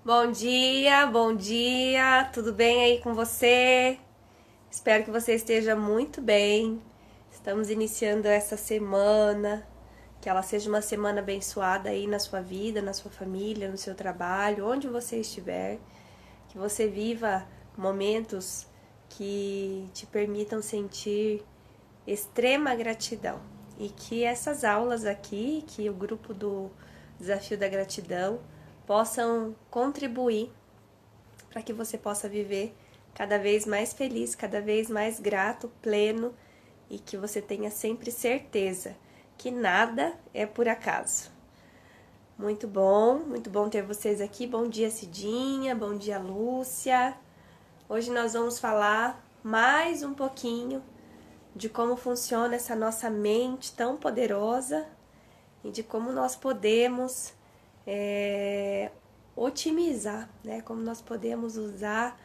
Bom dia, tudo bem aí com você? Espero que você esteja muito bem. Estamos iniciando essa semana, que ela seja uma semana abençoada aí na sua vida, na sua família, no seu trabalho, onde você estiver. Que você viva momentos que te permitam sentir extrema gratidão. E que essas aulas aqui, que o grupo do Desafio da Gratidão, possam contribuir para que você possa viver cada vez mais feliz, cada vez mais grato, pleno e que você tenha sempre certeza que nada é por acaso. Muito bom ter vocês aqui. Bom dia, Cidinha, bom dia, Lúcia. Hoje nós vamos falar mais um pouquinho de como funciona essa nossa mente tão poderosa e de como nós podemos otimizar, né? Como nós podemos usar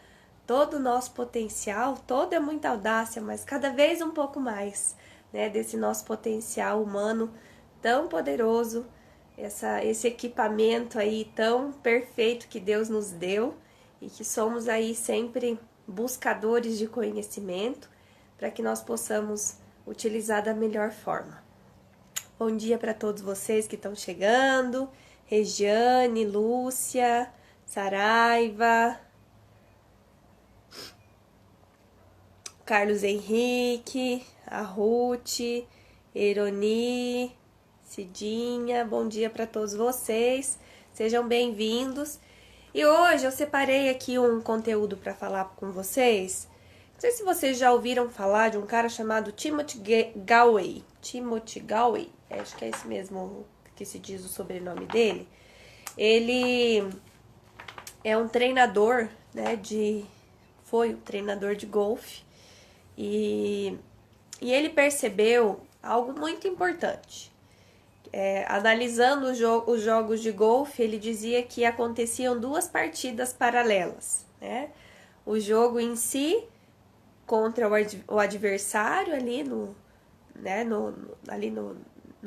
todo o nosso potencial, todo é muita audácia, mas cada vez um pouco mais, né? Desse nosso potencial humano tão poderoso, esse equipamento aí tão perfeito que Deus nos deu e que somos aí sempre buscadores de conhecimento para que nós possamos utilizar da melhor forma. Bom dia para todos vocês que estão chegando. Regiane, Lúcia, Saraiva, Carlos Henrique, a Ruth, Eroni, Cidinha. Bom dia para todos vocês. Sejam bem-vindos. E hoje eu separei aqui um conteúdo para falar com vocês. Não sei se vocês já ouviram falar de um cara chamado Timothy Gallwey. Timothy Gallwey, acho que é esse mesmo que se diz o sobrenome dele. Ele é um treinador, né, foi um treinador de golfe e ele percebeu algo muito importante. Analisando os jogos de golfe, ele dizia que aconteciam duas partidas paralelas, né? O jogo em si contra o adversário ali no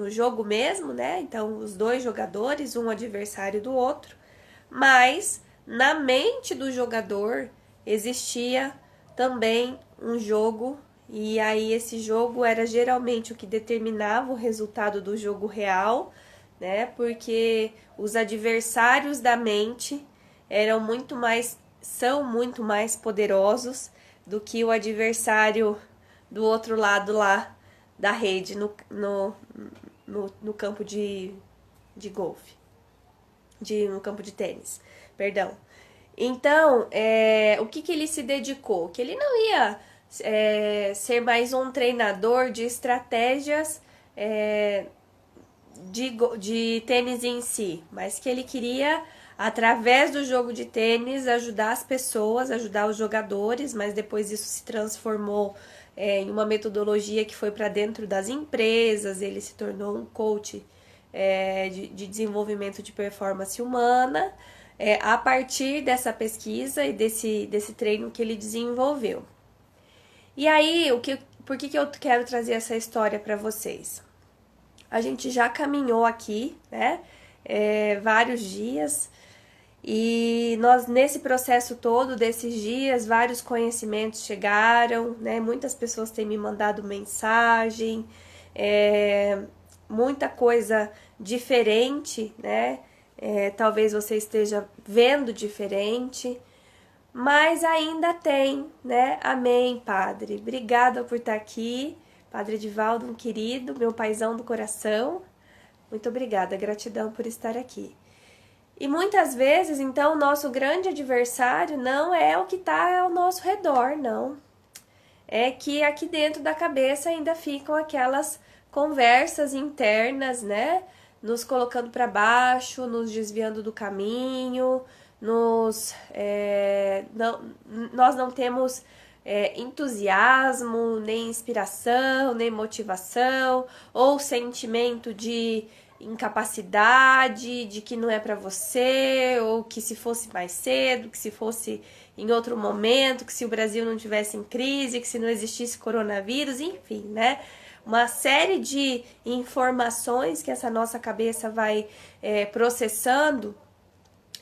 jogo mesmo, né? Então, os dois jogadores, um adversário do outro, mas na mente do jogador existia também um jogo, e aí esse jogo era geralmente o que determinava o resultado do jogo real, né? Porque os adversários da mente são muito mais poderosos do que o adversário do outro lado lá da rede no campo de golfe, no campo de tênis, perdão. Então, o que ele se dedicou? Que ele não ia ser mais um treinador de estratégias de tênis em si, mas que ele queria, através do jogo de tênis, ajudar as pessoas, ajudar os jogadores, mas depois isso se transformou em uma metodologia que foi para dentro das empresas, ele se tornou um coach de desenvolvimento de performance humana, a partir dessa pesquisa e desse treino que ele desenvolveu. E aí, por que eu quero trazer essa história para vocês? A gente já caminhou aqui, né, vários dias, e nós, nesse processo todo desses dias, vários conhecimentos chegaram, né, muitas pessoas têm me mandado mensagem, muita coisa diferente, né, talvez você esteja vendo diferente, mas ainda tem, né, amém, Padre, obrigada por estar aqui, Padre Edivaldo, um querido, meu paizão do coração, muito obrigada, gratidão por estar aqui. E muitas vezes, então, o nosso grande adversário não é o que está ao nosso redor, não. É que aqui dentro da cabeça ainda ficam aquelas conversas internas, né? Nos colocando para baixo, nos desviando do caminho, nós não temos entusiasmo, nem inspiração, nem motivação, ou sentimento de incapacidade, de que não é para você, ou que se fosse mais cedo, que se fosse em outro momento, que se o Brasil não tivesse em crise, que se não existisse coronavírus, enfim, né? Uma série de informações que essa nossa cabeça vai processando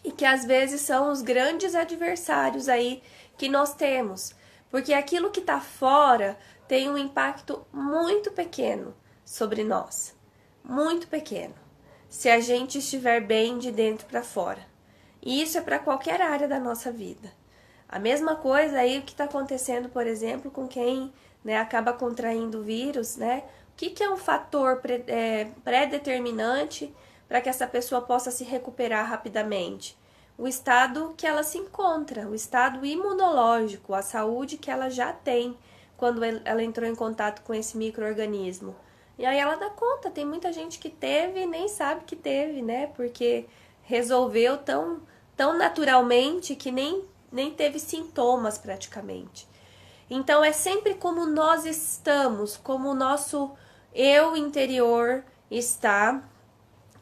e que às vezes são os grandes adversários aí que nós temos, porque aquilo que está fora tem um impacto muito pequeno sobre nós, muito pequeno, se a gente estiver bem de dentro para fora. E isso é para qualquer área da nossa vida. A mesma coisa aí que está acontecendo, por exemplo, com quem, né, acaba contraindo o vírus, né? O que é um fator pré-determinante para que essa pessoa possa se recuperar rapidamente? O estado que ela se encontra, o estado imunológico, a saúde que ela já tem quando ela entrou em contato com esse micro-organismo. E aí ela dá conta, tem muita gente que teve e nem sabe que teve, né? Porque resolveu tão naturalmente que nem teve sintomas praticamente. Então é sempre como nós estamos, como o nosso eu interior está,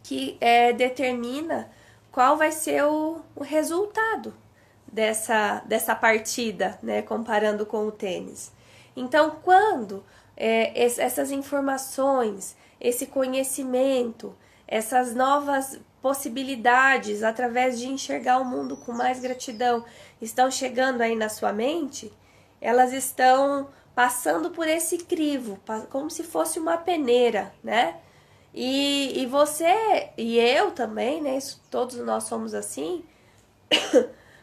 que determina qual vai ser o resultado dessa partida, né, comparando com o tênis. Então, quando essas informações, esse conhecimento, essas novas possibilidades através de enxergar o mundo com mais gratidão estão chegando aí na sua mente, elas estão passando por esse crivo, como se fosse uma peneira, né? E você e eu também, né? Todos nós somos assim.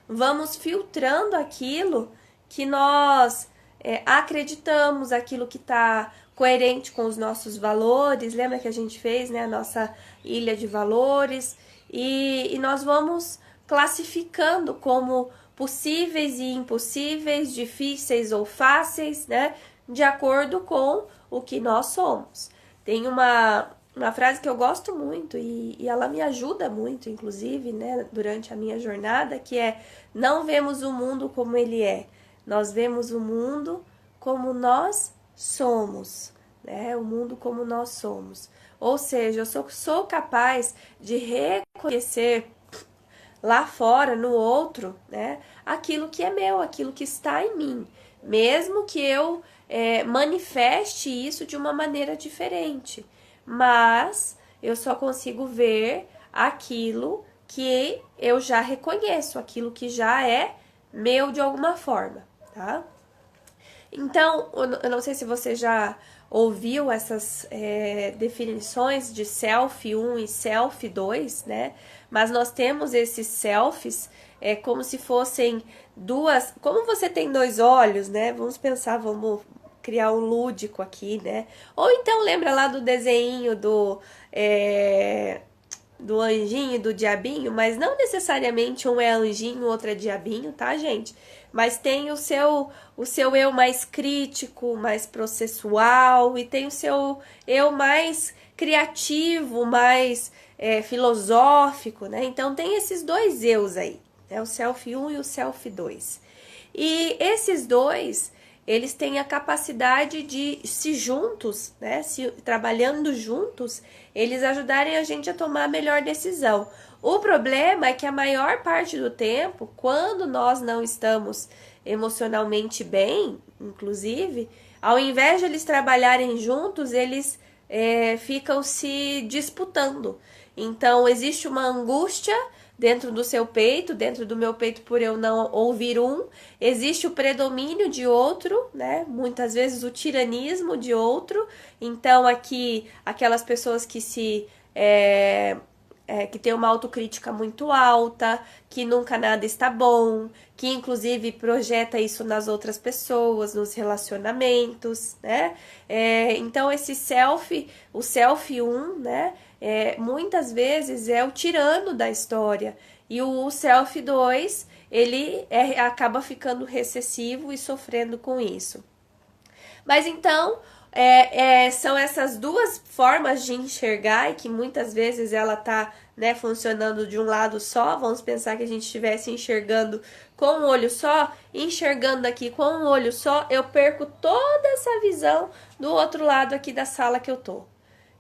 Vamos filtrando aquilo que nós acreditamos, aquilo que está coerente com os nossos valores. Lembra que a gente fez, né, a nossa ilha de valores? E nós vamos classificando como possíveis e impossíveis, difíceis ou fáceis, né, de acordo com o que nós somos. Tem uma frase que eu gosto muito e ela me ajuda muito, inclusive, né, durante a minha jornada, que é: não vemos o mundo como ele é, nós vemos o mundo como nós somos, né? O mundo como nós somos. Ou seja, eu sou capaz de reconhecer lá fora, no outro, né, aquilo que é meu, aquilo que está em mim, mesmo que eu manifeste isso de uma maneira diferente. Mas eu só consigo ver aquilo que eu já reconheço, aquilo que já é meu de alguma forma, tá? Então, eu não sei se você já ouviu essas definições de self 1 e self 2, né? Mas nós temos esses selfies como se fossem duas... Como você tem dois olhos, né? Vamos pensar, vamos criar um lúdico aqui, né? Ou então lembra lá do desenho do anjinho e do diabinho, mas não necessariamente um é anjinho, o outro é diabinho, tá, gente? Mas tem o seu eu mais crítico, mais processual, e tem o seu eu mais criativo, mais filosófico, né? Então tem esses dois eus aí, né? O self 1 e o self 2. E esses dois, eles têm a capacidade de, se juntos, né, trabalhando juntos, eles ajudarem a gente a tomar a melhor decisão. O problema é que a maior parte do tempo, quando nós não estamos emocionalmente bem, inclusive, ao invés de eles trabalharem juntos, eles ficam se disputando. Então, existe uma angústia dentro do seu peito, dentro do meu peito, por eu não ouvir um, existe o predomínio de outro, né? Muitas vezes o tiranismo de outro. Então, aqui, aquelas pessoas que que tem uma autocrítica muito alta, que nunca nada está bom, que inclusive projeta isso nas outras pessoas, nos relacionamentos, né? Então, esse o self 1, né? Muitas vezes é o tirano da história. E o self 2, ele acaba ficando recessivo e sofrendo com isso. Mas então, são essas duas formas de enxergar e que muitas vezes ela tá, né, funcionando de um lado só. Vamos pensar que a gente estivesse enxergando com um olho só, enxergando aqui com um olho só, eu perco toda essa visão do outro lado aqui da sala que eu tô.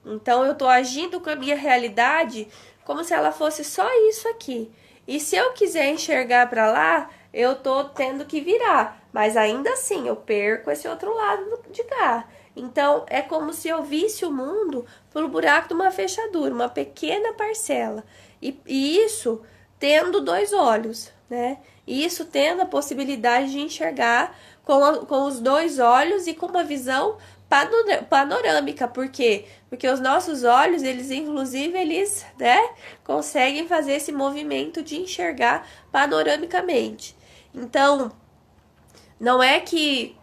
Então, eu tô agindo com a minha realidade como se ela fosse só isso aqui. E se eu quiser enxergar para lá, eu tô tendo que virar. Mas ainda assim, eu perco esse outro lado de cá. Então, é como se eu visse o mundo pelo buraco de uma fechadura, uma pequena parcela. E isso tendo 2 olhos, né? Isso tendo a possibilidade de enxergar com os 2 olhos e com uma visão panorâmica. Por quê? Porque os nossos olhos, eles inclusive, eles, né, conseguem fazer esse movimento de enxergar panoramicamente. Então, não é que...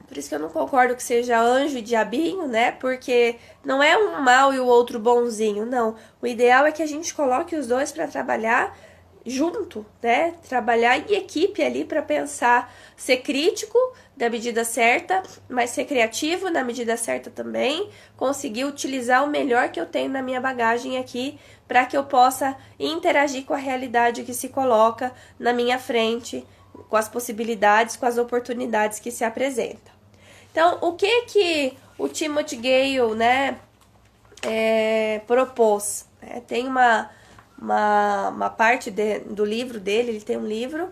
Por isso que eu não concordo que seja anjo e diabinho, né? Porque não é um mal e o outro bonzinho, não. O ideal é que a gente coloque os dois para trabalhar junto, né? Trabalhar em equipe ali para pensar, ser crítico na medida certa, mas ser criativo na medida certa também, conseguir utilizar o melhor que eu tenho na minha bagagem aqui para que eu possa interagir com a realidade que se coloca na minha frente, com as possibilidades, com as oportunidades que se apresentam. Então, o que o Timothy Gale, né, propôs? Tem uma parte do livro dele, ele tem um livro,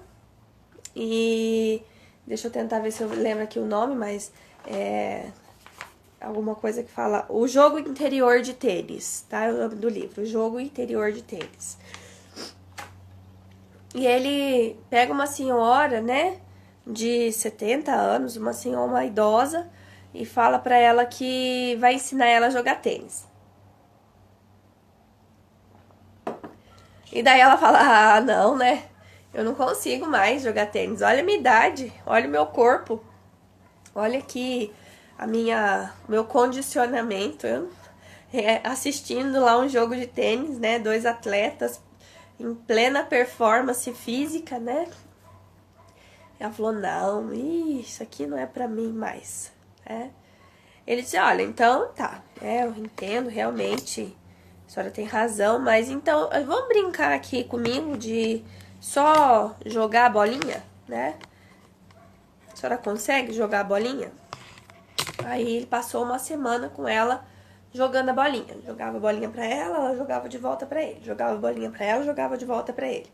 e deixa eu tentar ver se eu lembro aqui o nome, mas alguma coisa que fala O Jogo Interior de Tênis, tá? É o nome do livro, O Jogo Interior de Tênis. E ele pega uma senhora, né, de 70 anos, uma senhora, uma idosa, e fala pra ela que vai ensinar ela a jogar tênis. E daí ela fala, ah, não, né, eu não consigo mais jogar tênis, olha a minha idade, olha o meu corpo, olha aqui meu condicionamento, assistindo lá um jogo de tênis, né, 2 atletas em plena performance física, né? Ela falou, não, isso aqui não é pra mim mais, né? Ele disse, olha, então tá, eu entendo, realmente, a senhora tem razão, mas então, vamos brincar aqui comigo de só jogar a bolinha, né? A senhora consegue jogar a bolinha? Aí ele passou uma semana com ela jogando a bolinha. Jogava a bolinha pra ela jogava de volta pra ele. Jogava a bolinha pra ela, jogava de volta pra ele.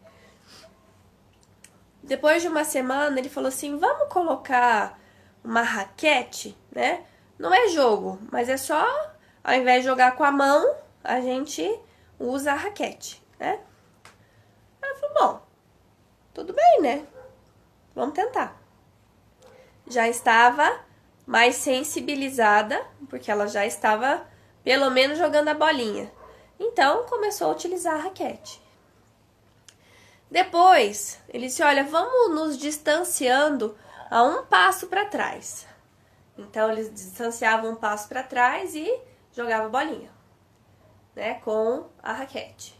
Depois de uma semana, ele falou assim, vamos colocar uma raquete, né? Não é jogo, mas é só, ao invés de jogar com a mão, a gente usa a raquete, né? Ela falou, bom, tudo bem, né? Vamos tentar. Já estava mais sensibilizada, porque ela já estava, pelo menos, jogando a bolinha. Então, começou a utilizar a raquete. Depois, ele disse, olha, vamos nos distanciando a um passo para trás. Então, eles distanciavam um passo para trás e jogavam a bolinha, né, com a raquete.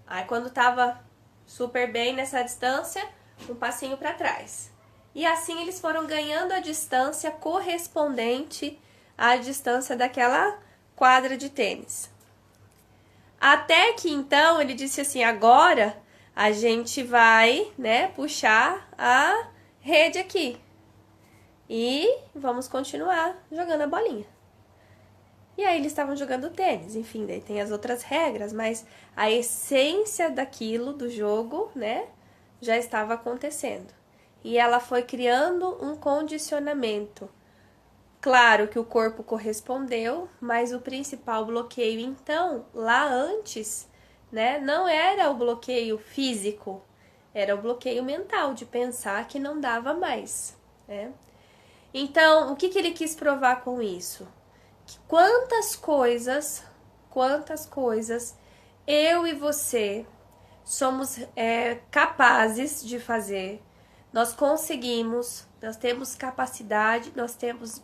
Aí, quando estava super bem nessa distância, um passinho para trás. E assim eles foram ganhando a distância correspondente à distância daquela quadra de tênis. Até que então ele disse assim, agora a gente vai, né, puxar a rede aqui. E vamos continuar jogando a bolinha. E aí eles estavam jogando tênis, enfim, daí tem as outras regras, mas a essência daquilo, do jogo, né, já estava acontecendo. E ela foi criando um condicionamento. Claro que o corpo correspondeu, mas o principal bloqueio, então, lá antes, né, não era o bloqueio físico, era o bloqueio mental, de pensar que não dava mais, né? Então, o que ele quis provar com isso? Que quantas coisas eu e você somos capazes de fazer, nós conseguimos, nós temos capacidade, nós temos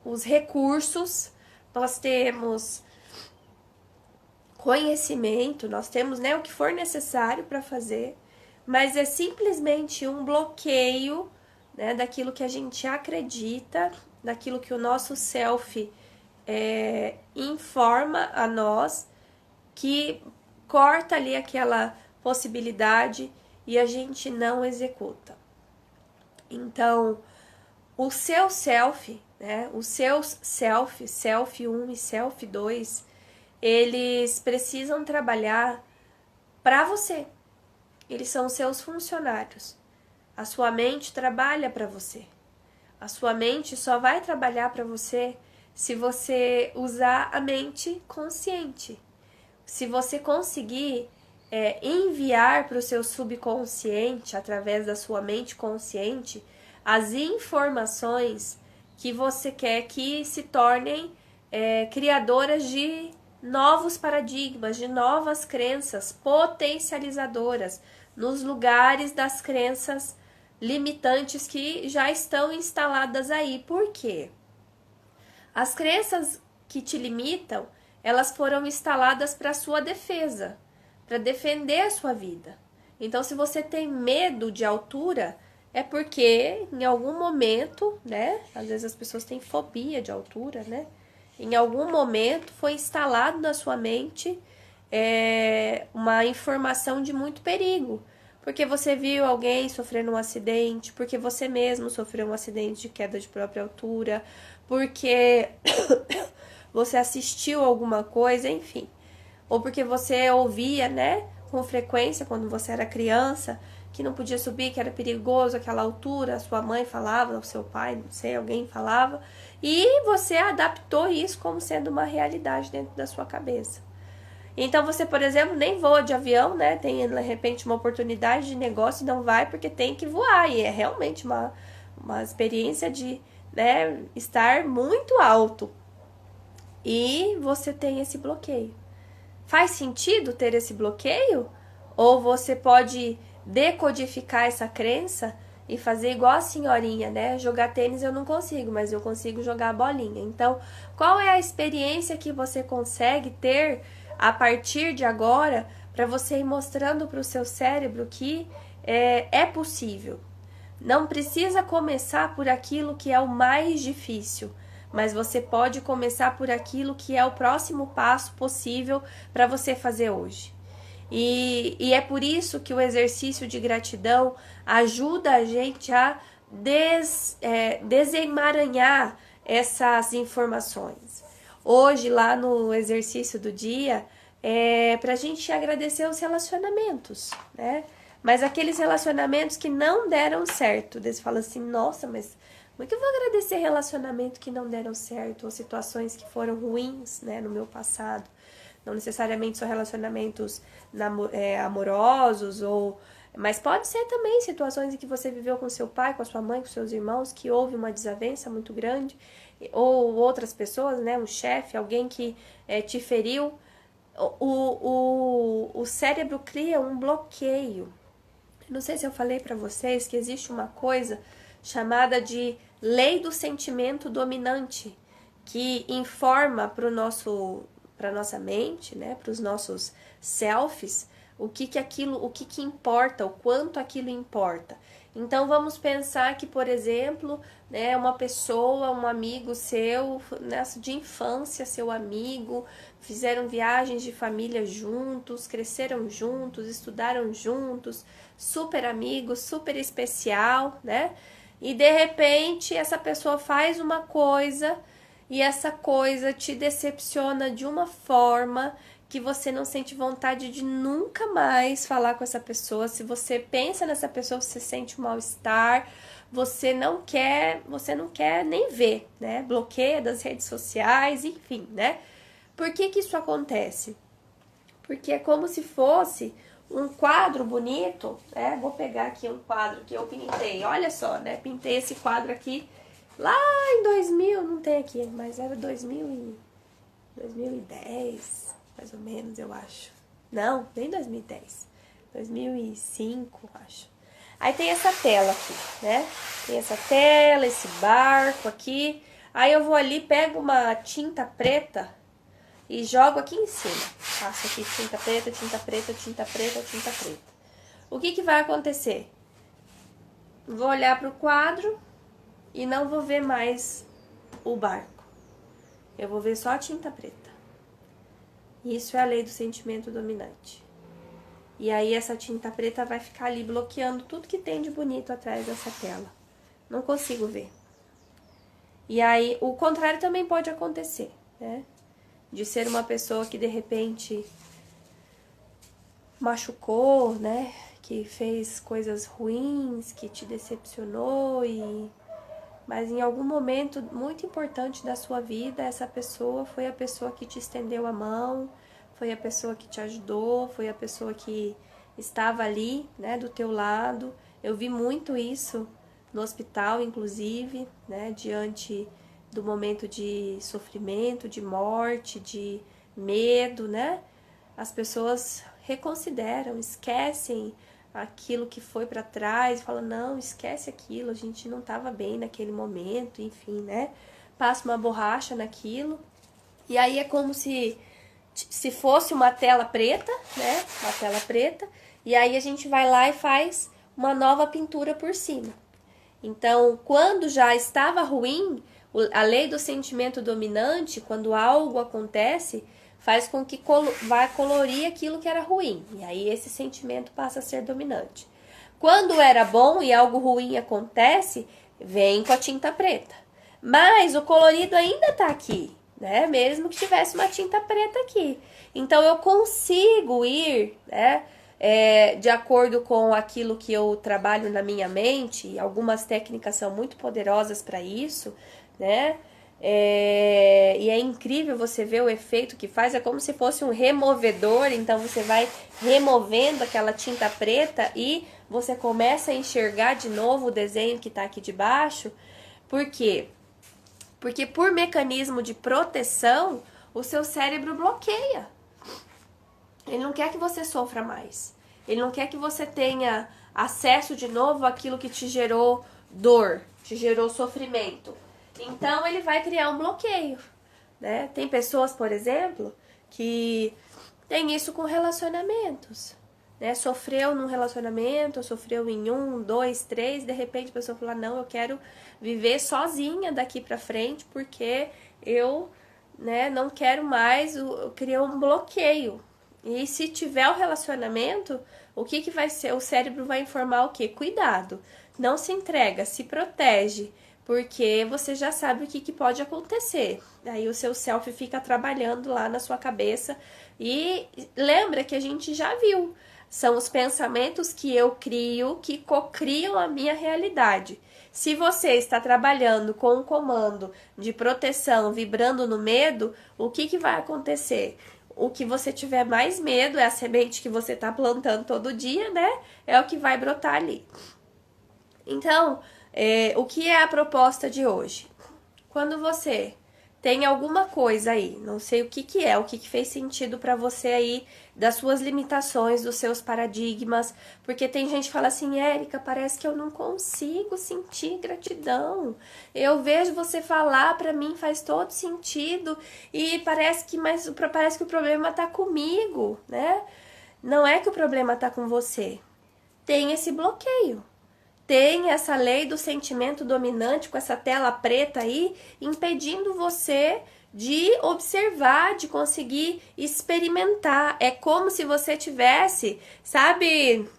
os recursos, nós temos conhecimento, nós temos, né, o que for necessário para fazer, mas é simplesmente um bloqueio, né, daquilo que a gente acredita, daquilo que o nosso self informa a nós, que corta ali aquela possibilidade e a gente não executa. Então, o seu self, né, os seus self 1 e self 2, eles precisam trabalhar para você. Eles são seus funcionários. A sua mente trabalha para você. A sua mente só vai trabalhar para você se você usar a mente consciente. Se você conseguir enviar para o seu subconsciente, através da sua mente consciente, as informações que você quer que se tornem criadoras de novos paradigmas, de novas crenças potencializadoras nos lugares das crenças limitantes que já estão instaladas aí. Por quê? As crenças que te limitam, elas foram instaladas para sua defesa, para defender a sua vida. Então, se você tem medo de altura, é porque em algum momento, né? Às vezes as pessoas têm fobia de altura, né? Em algum momento foi instalado na sua mente uma informação de muito perigo. Porque você viu alguém sofrendo um acidente, porque você mesmo sofreu um acidente de queda de própria altura, porque você assistiu alguma coisa, enfim. Ou porque você ouvia, né, com frequência, quando você era criança, que não podia subir, que era perigoso aquela altura, a sua mãe falava, o seu pai, não sei, alguém falava, e você adaptou isso como sendo uma realidade dentro da sua cabeça. Então você, por exemplo, nem voa de avião, né? Tem de repente uma oportunidade de negócio e não vai porque tem que voar. E é realmente uma experiência de, né, estar muito alto. E você tem esse bloqueio. Faz sentido ter esse bloqueio? Ou você pode decodificar essa crença e fazer igual a senhorinha, né? Jogar tênis eu não consigo, mas eu consigo jogar a bolinha. Então, qual é a experiência que você consegue ter a partir de agora para você ir mostrando para o seu cérebro que é possível? Não precisa começar por aquilo que é o mais difícil, mas você pode começar por aquilo que é o próximo passo possível para você fazer hoje. E é por isso que o exercício de gratidão ajuda a gente a desemaranhar essas informações. Hoje, lá no exercício do dia, para a gente agradecer os relacionamentos, né? Mas aqueles relacionamentos que não deram certo, você fala assim, nossa, mas como é que eu vou agradecer relacionamento que não deram certo, ou situações que foram ruins, né, no meu passado? Não necessariamente são relacionamentos amorosos, mas pode ser também situações em que você viveu com seu pai, com a sua mãe, com seus irmãos, que houve uma desavença muito grande, ou outras pessoas, né, um chefe, alguém que te feriu. O cérebro cria um bloqueio. Não sei se eu falei para vocês que existe uma coisa chamada de lei do sentimento dominante, que informa para nossa mente, né, para os nossos selfies, o que importa, o quanto aquilo importa. Então vamos pensar que, por exemplo, né, uma pessoa, um amigo seu, né, de infância, seu amigo, fizeram viagens de família juntos, cresceram juntos, estudaram juntos, super amigos, super especial, né? E de repente essa pessoa faz uma coisa e essa coisa te decepciona de uma forma que você não sente vontade de nunca mais falar com essa pessoa. Se você pensa nessa pessoa, você sente um mal-estar, você não quer nem ver, né? Bloqueia das redes sociais, enfim, né? Por que isso acontece? Porque é como se fosse um quadro bonito, né? Vou pegar aqui um quadro que eu pintei, olha só, né? Pintei esse quadro aqui lá em 2000, não tem aqui, mas era 2010, mais ou menos, eu acho. Não, nem 2010, 2005, acho. Aí tem essa tela aqui, né? Tem essa tela, esse barco aqui. Aí eu vou ali, pego uma tinta preta e jogo aqui em cima. Passo aqui tinta preta, tinta preta, tinta preta, tinta preta. O que vai acontecer? Vou olhar para o quadro e não vou ver mais o barco. Eu vou ver só a tinta preta. Isso é a lei do sentimento dominante. E aí essa tinta preta vai ficar ali bloqueando tudo que tem de bonito atrás dessa tela. Não consigo ver. E aí o contrário também pode acontecer, né? De ser uma pessoa que de repente machucou, né? Que fez coisas ruins, que te decepcionou mas em algum momento muito importante da sua vida, essa pessoa foi a pessoa que te estendeu a mão, foi a pessoa que te ajudou, foi a pessoa que estava ali, né, do teu lado. Eu vi muito isso no hospital, inclusive, né, diante do momento de sofrimento, de morte, de medo, né? As pessoas reconsideram, esquecem aquilo que foi para trás, falam, não, esquece aquilo, a gente não estava bem naquele momento, enfim, né? Passa uma borracha naquilo. E aí é como se fosse uma tela preta, né? Uma tela preta. E aí a gente vai lá e faz uma nova pintura por cima. Então, quando já estava ruim, a lei do sentimento dominante, quando algo acontece, faz com que vá colorir aquilo que era ruim. E aí esse sentimento passa a ser dominante. Quando era bom e algo ruim acontece, vem com a tinta preta. Mas o colorido ainda tá aqui, né? Mesmo que tivesse uma tinta preta aqui. Então eu consigo ir, né? De acordo com aquilo que eu trabalho na minha mente, e algumas técnicas são muito poderosas para isso, né? E é incrível você ver o efeito que faz, é como se fosse um removedor, então você vai removendo aquela tinta preta e você começa a enxergar de novo o desenho que está aqui de baixo. Por quê? Porque por mecanismo de proteção, o seu cérebro bloqueia. Ele não quer que você sofra mais. Ele não quer que você tenha acesso de novo àquilo que te gerou dor, te gerou sofrimento. Então, ele vai criar um bloqueio, né? Tem pessoas, por exemplo, que tem isso com relacionamentos, né? Sofreu num relacionamento, sofreu em 1, 2, 3, de repente a pessoa fala, não, eu quero viver sozinha daqui pra frente, porque eu, né, não quero mais, eu criei um bloqueio. E se tiver o relacionamento, o que vai ser? O cérebro vai informar o quê? Cuidado, não se entrega, se protege, porque você já sabe o que pode acontecer. Aí o seu self fica trabalhando lá na sua cabeça. E lembra que a gente já viu, são os pensamentos que eu crio, que cocriam a minha realidade. Se você está trabalhando com um comando de proteção, vibrando no medo, o que vai acontecer? O que você tiver mais medo é a semente que você está plantando todo dia, né? É o que vai brotar ali. Então, o que é a proposta de hoje? Quando você tem alguma coisa aí, não sei o que é, o que fez sentido para você aí, das suas limitações, dos seus paradigmas, porque tem gente que fala assim, Érica, parece que eu não consigo sentir gratidão. Eu vejo você falar, para mim faz todo sentido e parece que o problema tá comigo, né? Não é que o problema tá com você. Tem esse bloqueio. Tem essa lei do sentimento dominante com essa tela preta aí, impedindo você de observar, de conseguir experimentar. É como se você tivesse, sabe,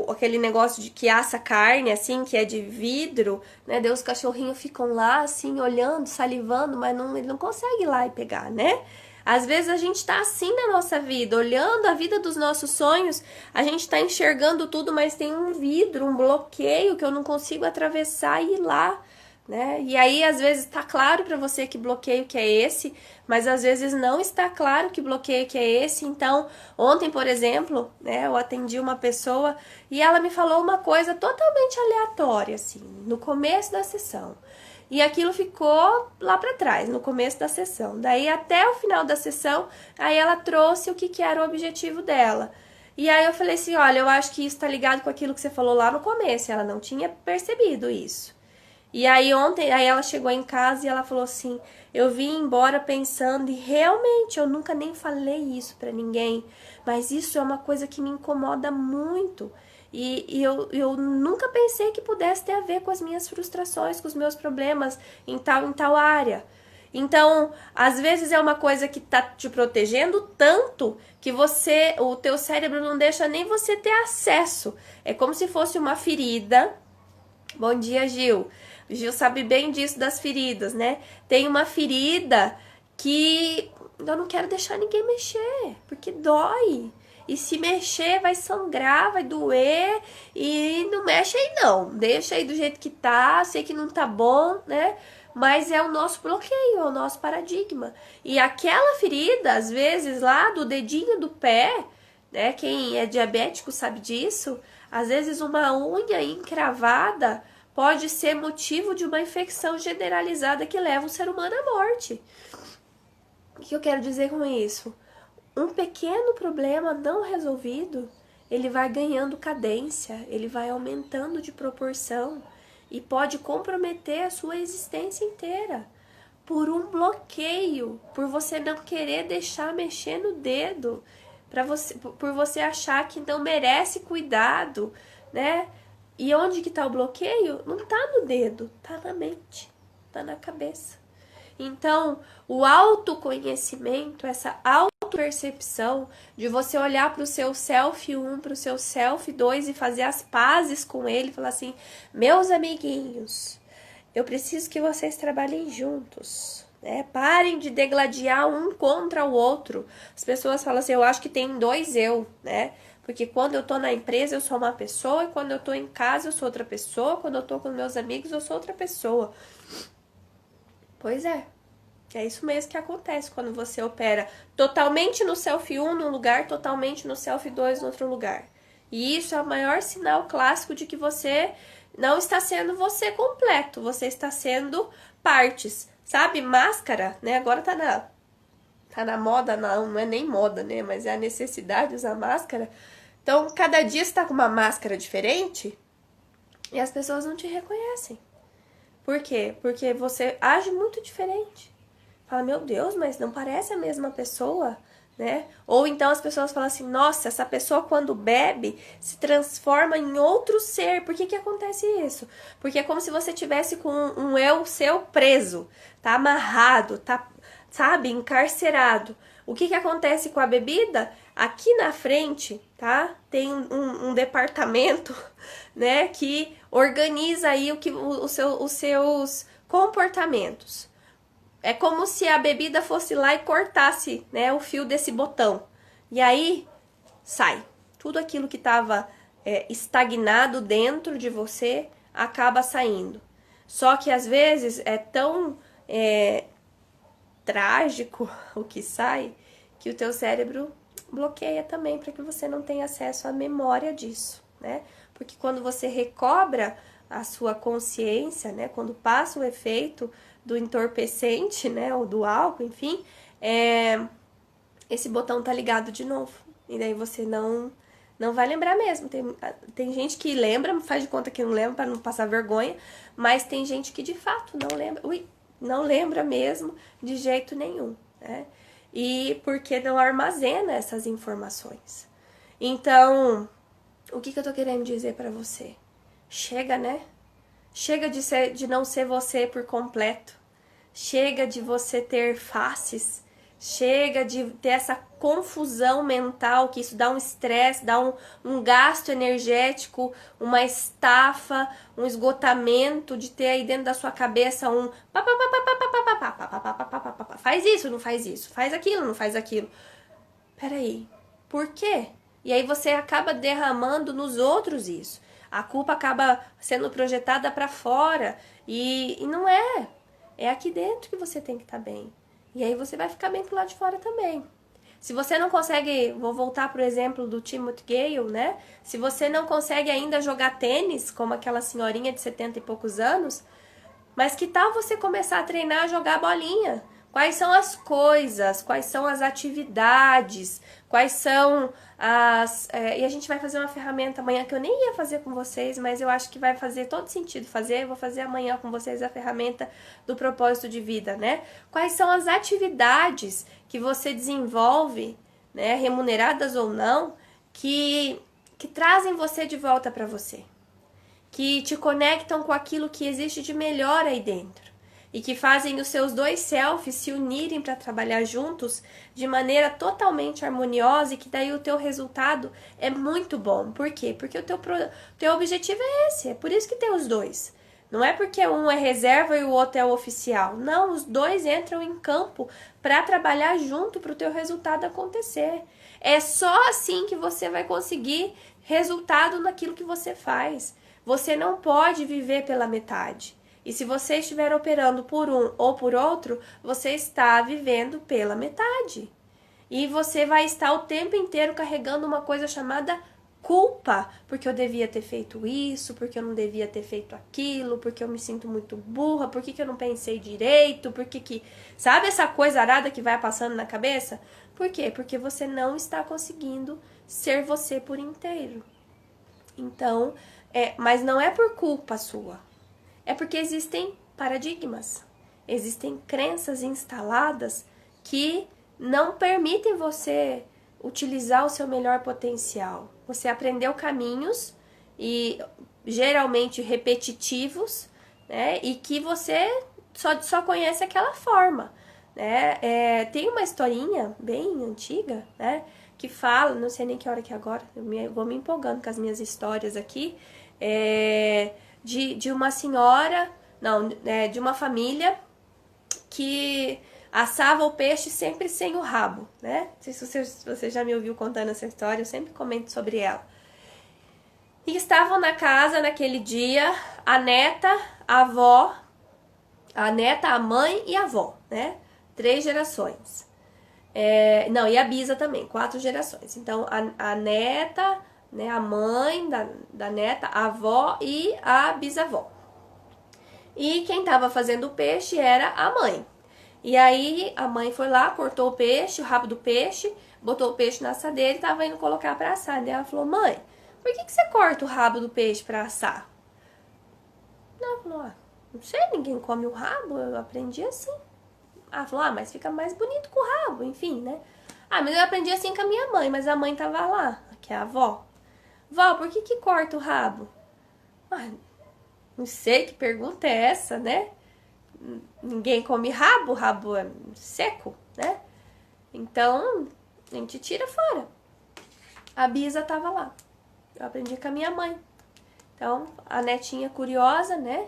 aquele negócio de que assa carne, assim, que é de vidro, né? Daí os cachorrinhos ficam lá, assim, olhando, salivando, mas ele não consegue ir lá e pegar, né? Às vezes a gente tá assim na nossa vida, olhando a vida dos nossos sonhos, a gente tá enxergando tudo, mas tem um vidro, um bloqueio que eu não consigo atravessar e ir lá, né? E aí às vezes tá claro para você que bloqueio que é esse, mas às vezes não está claro que bloqueio que é esse. Então, ontem, por exemplo, né, eu atendi uma pessoa e ela me falou uma coisa totalmente aleatória, assim, no começo da sessão. E aquilo ficou lá para trás, no começo da sessão. Daí, até o final da sessão, aí ela trouxe o que era o objetivo dela. E aí eu falei assim, olha, eu acho que isso tá ligado com aquilo que você falou lá no começo. Ela não tinha percebido isso. E aí ontem, aí ela chegou em casa e ela falou assim, eu vim embora pensando e realmente eu nunca nem falei isso pra ninguém, mas isso é uma coisa que me incomoda muito. E eu nunca pensei que pudesse ter a ver com as minhas frustrações, com os meus problemas em tal área. Então, às vezes é uma coisa que tá te protegendo tanto que o teu cérebro não deixa nem você ter acesso. É como se fosse uma ferida. Bom dia, Gil. O Gil sabe bem disso das feridas, né? Tem uma ferida que eu não quero deixar ninguém mexer, porque dói. E se mexer, vai sangrar, vai doer. E não mexe aí não. Deixa aí do jeito que tá. Sei que não tá bom, né? mas é o nosso bloqueio, é o nosso paradigma. E aquela ferida, às vezes, lá do dedinho do pé, né? Quem é diabético sabe disso. Às vezes uma unha encravada pode ser motivo de uma infecção generalizada que leva o ser humano à morte. O que eu quero dizer com isso? Um pequeno problema não resolvido, ele vai ganhando cadência, ele vai aumentando de proporção e pode comprometer a sua existência inteira por um bloqueio, por você não querer deixar mexer no dedo, por você achar que não merece cuidado, né? E onde que tá o bloqueio? Não tá no dedo, tá na mente, tá na cabeça. Então, o autoconhecimento, essa autopercepção de você olhar para o seu self 1, para o seu self 2 e fazer as pazes com ele, falar assim: meus amiguinhos, eu preciso que vocês trabalhem juntos, né? Parem de degladiar um contra o outro. As pessoas falam assim: eu acho que tem dois eu, né? Porque quando eu tô na empresa eu sou uma pessoa, e quando eu tô em casa eu sou outra pessoa, quando eu tô com meus amigos eu sou outra pessoa. Pois é isso mesmo que acontece quando você opera totalmente no self 1 num lugar, totalmente no self 2 no outro lugar. E isso é o maior sinal clássico de que você não está sendo você completo, você está sendo partes. Sabe, máscara, né? Agora tá na moda, não é nem moda, né? Mas é a necessidade de usar máscara. Então, cada dia você tá com uma máscara diferente e as pessoas não te reconhecem. Por quê? Porque você age muito diferente. Fala, meu Deus, mas não parece a mesma pessoa, né? Ou então as pessoas falam assim, nossa, essa pessoa quando bebe se transforma em outro ser. Por que que acontece isso? Porque é como se você tivesse com um eu seu preso, tá amarrado, tá, sabe, encarcerado. O que que acontece com a bebida? Aqui na frente, tá? Tem um departamento, né, que organiza aí os seus comportamentos. É como se a bebida fosse lá e cortasse, né, o fio desse botão. E aí sai. Tudo aquilo que estava estagnado dentro de você acaba saindo. Só que às vezes é tão trágico o que sai que o teu cérebro bloqueia também para que você não tenha acesso à memória disso, né? Porque quando você recobra a sua consciência, né, quando passa o efeito do entorpecente, né, ou do álcool, enfim, esse botão tá ligado de novo. E daí você não vai lembrar mesmo. Tem gente que lembra, faz de conta que não lembra para não passar vergonha, mas tem gente que de fato não lembra. Não lembra mesmo de jeito nenhum, né? E porque não armazena essas informações. Então, o que eu tô querendo dizer para você? Chega, né? Chega de não ser você por completo. Chega de você ter faces. Chega de ter essa confusão mental, que isso dá um estresse, dá um gasto energético, uma estafa, um esgotamento, de ter aí dentro da sua cabeça faz isso, não faz isso, faz aquilo, não faz aquilo. Peraí, por quê? E aí você acaba derramando nos outros isso. A culpa acaba sendo projetada para fora e não é. É aqui dentro que você tem que estar bem. E aí você vai ficar bem pro lado de fora também. Se você não consegue, vou voltar pro exemplo do Timothy Gale, né? Se você não consegue ainda jogar tênis, como aquela senhorinha de 70 e poucos anos, mas que tal você começar a treinar a jogar bolinha? Quais são as coisas, quais são as atividades, quais são as... e a gente vai fazer uma ferramenta amanhã que eu nem ia fazer com vocês, mas eu acho que vai fazer todo sentido fazer. Eu vou fazer amanhã com vocês a ferramenta do propósito de vida, né? Quais são as atividades que você desenvolve, né, remuneradas ou não, que trazem você de volta para você, que te conectam com aquilo que existe de melhor aí dentro e que fazem os seus dois selfies se unirem para trabalhar juntos de maneira totalmente harmoniosa e que daí o teu resultado é muito bom. Por quê? Porque o teu objetivo é esse, é por isso que tem os dois. Não é porque um é reserva e o outro é o oficial. Não, os dois entram em campo para trabalhar junto para o teu resultado acontecer. É só assim que você vai conseguir resultado naquilo que você faz. Você não pode viver pela metade. E se você estiver operando por um ou por outro, você está vivendo pela metade. E você vai estar o tempo inteiro carregando uma coisa chamada culpa, porque eu devia ter feito isso, porque eu não devia ter feito aquilo, porque eu me sinto muito burra, por que eu não pensei direito, por que... Sabe essa coisa arada que vai passando na cabeça? Por quê? Porque você não está conseguindo ser você por inteiro. Então, mas não é por culpa sua. É porque existem paradigmas, existem crenças instaladas que não permitem você utilizar o seu melhor potencial. Você aprendeu caminhos e geralmente repetitivos, né? E que você só conhece aquela forma, né? Tem uma historinha bem antiga, né? Que fala, não sei nem que hora que é agora, vou me empolgando com as minhas histórias aqui, de uma senhora, não, de uma família que assava o peixe sempre sem o rabo, né? Não sei se você já me ouviu contando essa história, eu sempre comento sobre ela. E estavam na casa naquele dia a neta, a avó, a neta, a mãe e a avó, né? 3 gerações. Não, e a bisa também, 4 gerações. Então, a neta, né, a mãe da neta, a avó e a bisavó. E quem estava fazendo o peixe era a mãe. E aí a mãe foi lá, cortou o peixe, o rabo do peixe, botou o peixe na assadeira e estava indo colocar para assar. E ela falou: mãe, por que você corta o rabo do peixe para assar? Ela falou: não sei, ninguém come o rabo, eu aprendi assim. Ela falou: mas fica mais bonito com o rabo, enfim, né? Mas eu aprendi assim com a minha mãe, mas a mãe tava lá, que é a avó. Vó, por que corta o rabo? Não sei, que pergunta é essa, né? Ninguém come rabo, rabo é seco, né? Então, a gente tira fora. A bisa tava lá. Eu aprendi com a minha mãe. Então, a netinha curiosa, né?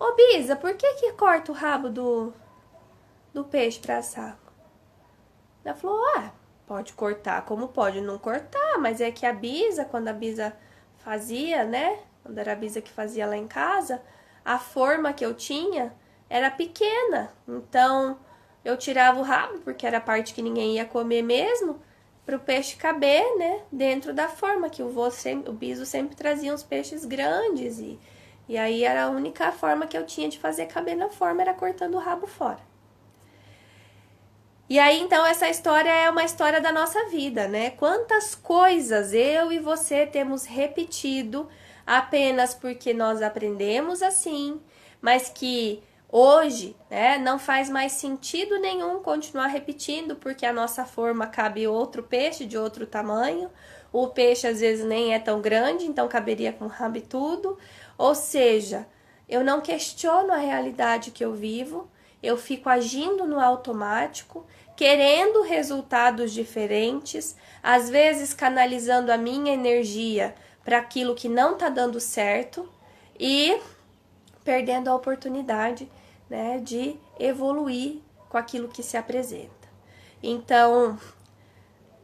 Ô, bisa, por que corta o rabo do peixe pra assar? Ela falou: pode cortar como pode não cortar, mas é que a bisa, quando a bisa fazia, né? Quando era a bisa que fazia lá em casa, a forma que eu tinha era pequena. Então, eu tirava o rabo, porque era a parte que ninguém ia comer mesmo, para o peixe caber, né? Dentro da forma, que o biso sempre trazia uns peixes grandes. E aí era a única forma que eu tinha de fazer caber na forma, era cortando o rabo fora. E aí, então, essa história é uma história da nossa vida, né? Quantas coisas eu e você temos repetido apenas porque nós aprendemos assim, mas que hoje, né, não faz mais sentido nenhum continuar repetindo, porque a nossa forma cabe outro peixe de outro tamanho, o peixe às vezes nem é tão grande, então caberia com rabo e tudo. Ou seja, eu não questiono a realidade que eu vivo, eu fico agindo no automático, querendo resultados diferentes, às vezes canalizando a minha energia para aquilo que não está dando certo e perdendo a oportunidade, né, de evoluir com aquilo que se apresenta. Então,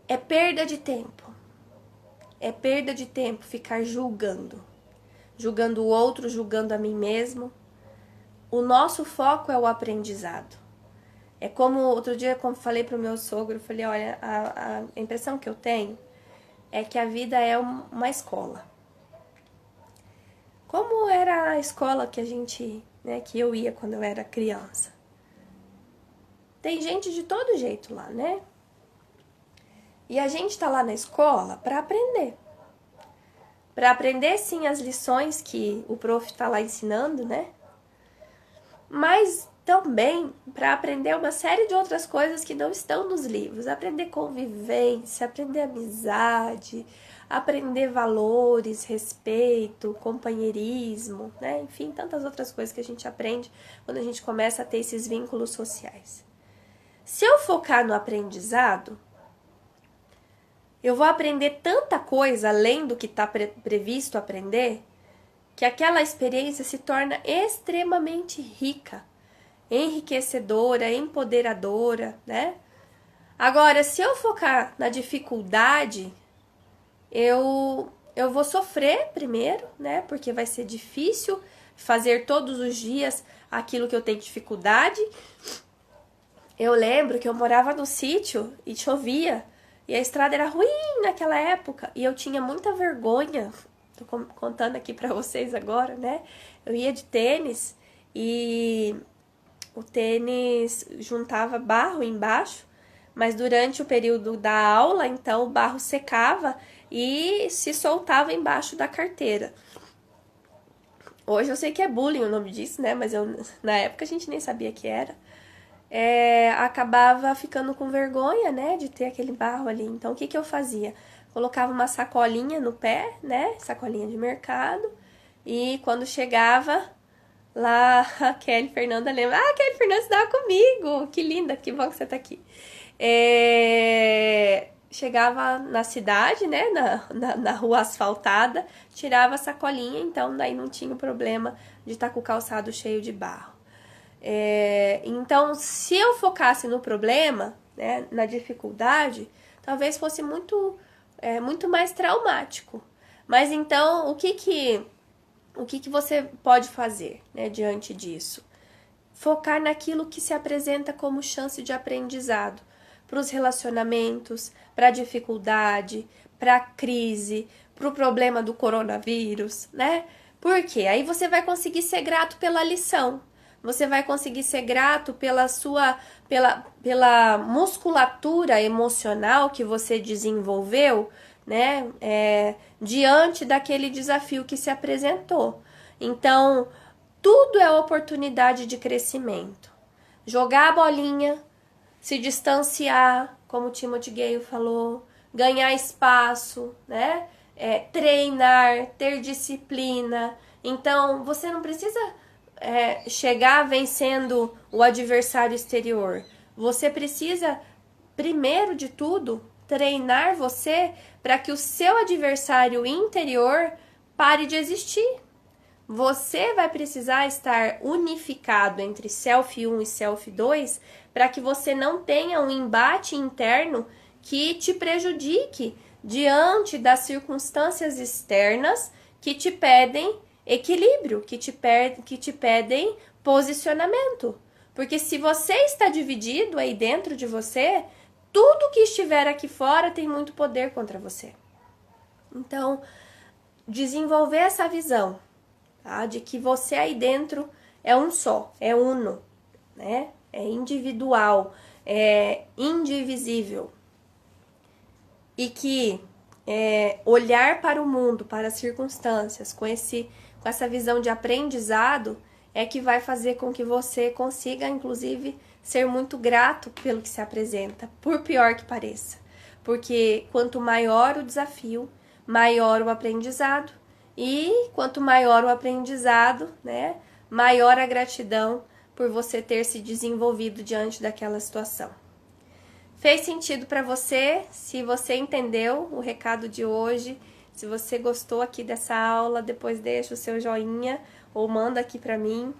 é perda de tempo. É perda de tempo ficar julgando o outro, julgando a mim mesmo. O nosso foco é o aprendizado. É como outro dia, como falei para o meu sogro, eu falei: olha, a impressão que eu tenho é que a vida é uma escola. Como era a escola que a gente, né, que eu ia quando eu era criança. Tem gente de todo jeito lá, né? E a gente tá lá na escola para aprender. Para aprender, sim, as lições que o prof tá lá ensinando, né? Mas também para aprender uma série de outras coisas que não estão nos livros. Aprender convivência, aprender amizade, aprender valores, respeito, companheirismo, né? Enfim, tantas outras coisas que a gente aprende quando a gente começa a ter esses vínculos sociais. Se eu focar no aprendizado, eu vou aprender tanta coisa além do que está previsto aprender, que aquela experiência se torna extremamente rica, enriquecedora, empoderadora, né? Agora, se eu focar na dificuldade, eu vou sofrer primeiro, né? Porque vai ser difícil fazer todos os dias aquilo que eu tenho dificuldade. Eu lembro que eu morava no sítio e chovia, e a estrada era ruim naquela época, e eu tinha muita vergonha. Tô contando aqui pra vocês agora, né? Eu ia de tênis e o tênis juntava barro embaixo, mas durante o período da aula, então o barro secava e se soltava embaixo da carteira. Hoje eu sei que é bullying o nome disso, né? Mas na época a gente nem sabia que era. Acabava ficando com vergonha, né? De ter aquele barro ali. Então o que eu fazia? Colocava uma sacolinha no pé, né? Sacolinha de mercado. E quando chegava lá, a Kelly Fernanda lembra. Ah, a Kelly Fernanda estava comigo! Que linda, que bom que você tá aqui. Chegava na cidade, né, na rua asfaltada, tirava a sacolinha, então daí não tinha o problema de estar com o calçado cheio de barro. Então, se eu focasse no problema, né, na dificuldade, talvez fosse muito mais traumático. Mas então, o que você pode fazer, né, diante disso? Focar naquilo que se apresenta como chance de aprendizado para os relacionamentos, para a dificuldade, para a crise, para o problema do coronavírus, né? Porque aí você vai conseguir ser grato pela lição, você vai conseguir ser grato pela musculatura emocional que você desenvolveu, né? Diante daquele desafio que se apresentou. Então, tudo é oportunidade de crescimento. Jogar a bolinha, se distanciar, como o Timothy Gale falou, ganhar espaço, né? Treinar, ter disciplina. Então, você não precisa chegar vencendo o adversário exterior. Você precisa, primeiro de tudo, treinar você para que o seu adversário interior pare de existir. Você vai precisar estar unificado entre Self 1 e Self 2 para que você não tenha um embate interno que te prejudique diante das circunstâncias externas que te pedem equilíbrio, que te pedem posicionamento. Porque se você está dividido aí dentro de você, tudo que estiver aqui fora tem muito poder contra você. Então, desenvolver essa visão, tá? De que você aí dentro é um só, é uno, né? É individual, é indivisível. E que olhar para o mundo, para as circunstâncias, com essa visão de aprendizado, é que vai fazer com que você consiga, inclusive, ser muito grato pelo que se apresenta, por pior que pareça. Porque quanto maior o desafio, maior o aprendizado. E quanto maior o aprendizado, né, maior a gratidão por você ter se desenvolvido diante daquela situação. Fez sentido para você? Se você entendeu o recado de hoje, se você gostou aqui dessa aula, depois deixa o seu joinha ou manda aqui para mim.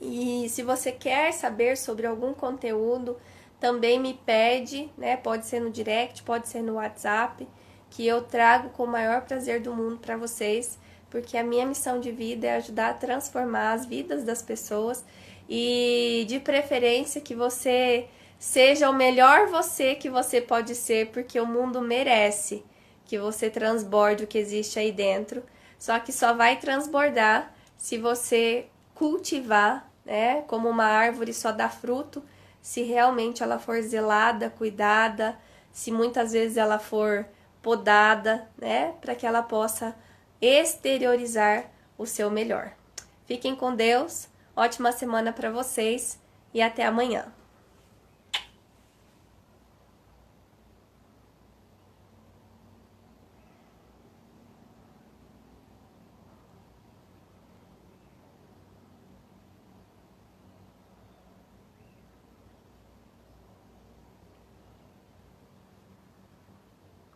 E se você quer saber sobre algum conteúdo, também me pede, né? Pode ser no direct, pode ser no WhatsApp, que eu trago com o maior prazer do mundo para vocês, porque a minha missão de vida é ajudar a transformar as vidas das pessoas e, de preferência, que você seja o melhor você que você pode ser, porque o mundo merece que você transborde o que existe aí dentro, só que só vai transbordar se você cultivar, né? Como uma árvore só dá fruto se realmente ela for zelada, cuidada, se muitas vezes ela for podada, né? Para que ela possa exteriorizar o seu melhor. Fiquem com Deus, ótima semana para vocês e até amanhã.